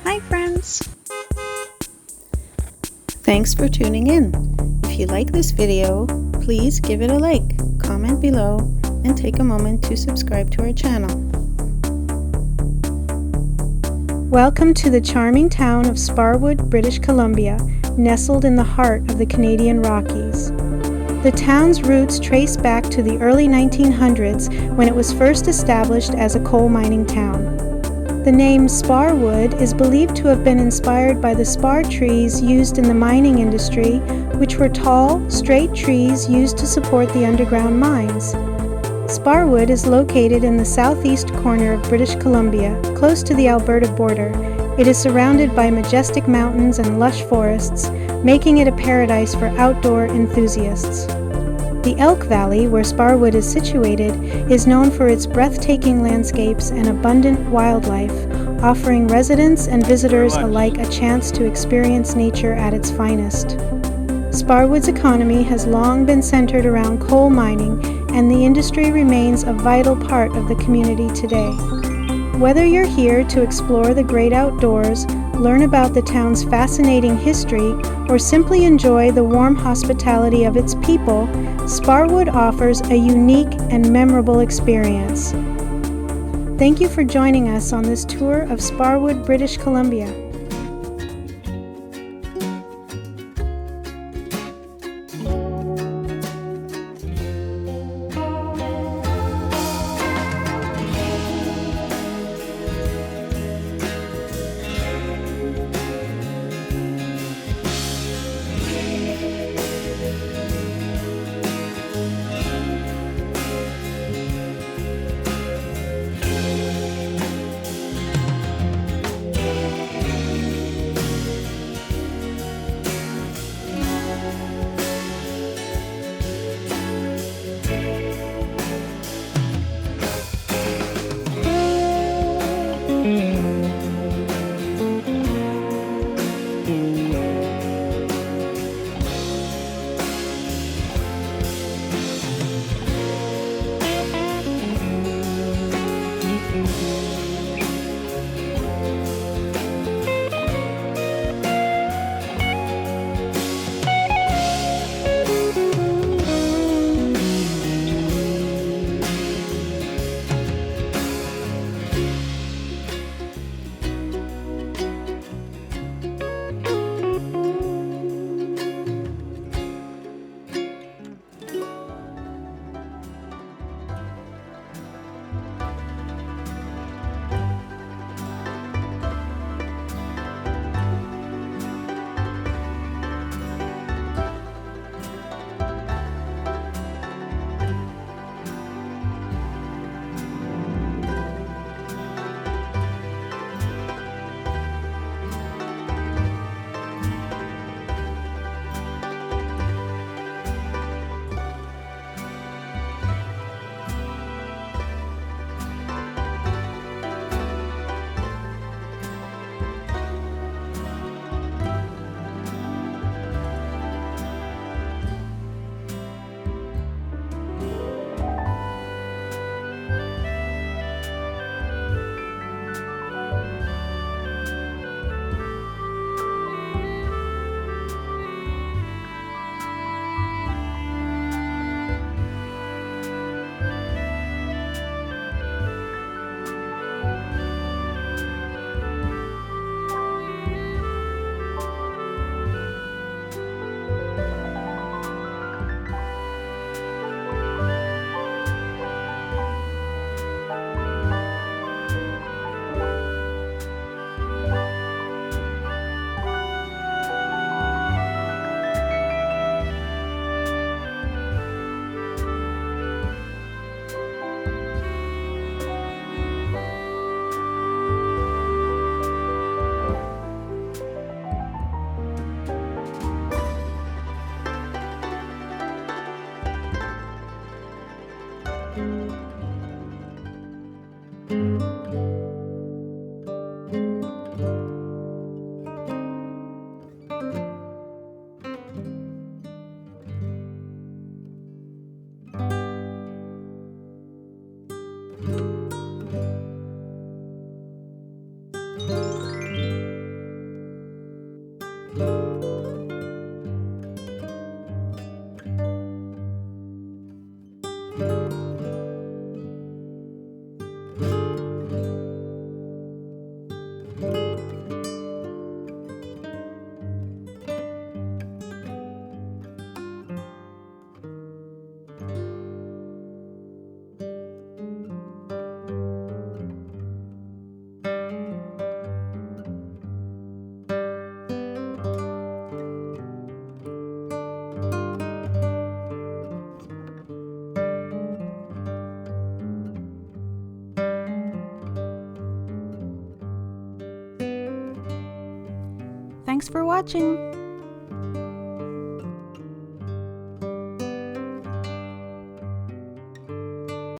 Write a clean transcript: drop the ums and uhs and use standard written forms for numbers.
Hi friends! Thanks for tuning in. If you like this video, please give it a like, comment below, and take a moment to subscribe to our channel. Welcome to the charming town of Sparwood, British Columbia, nestled in the heart of the Canadian Rockies. The town's roots trace back to the early 1900s when it was first established as a coal mining town. The name Sparwood is believed to have been inspired by the spar trees used in the mining industry, which were tall, straight trees used to support the underground mines. Sparwood is located in the southeast corner of British Columbia, close to the Alberta border. It is surrounded by majestic mountains and lush forests, making it a paradise for outdoor enthusiasts. The Elk Valley, where Sparwood is situated, is known for its breathtaking landscapes and abundant wildlife, offering residents and visitors alike a chance to experience nature at its finest. Sparwood's economy has long been centered around coal mining, and the industry remains a vital part of the community today. Whether you're here to explore the great outdoors, learn about the town's fascinating history, or simply enjoy the warm hospitality of its people, Sparwood offers a unique and memorable experience. Thank you for joining us on this tour of Sparwood, British Columbia. Thanks for watching!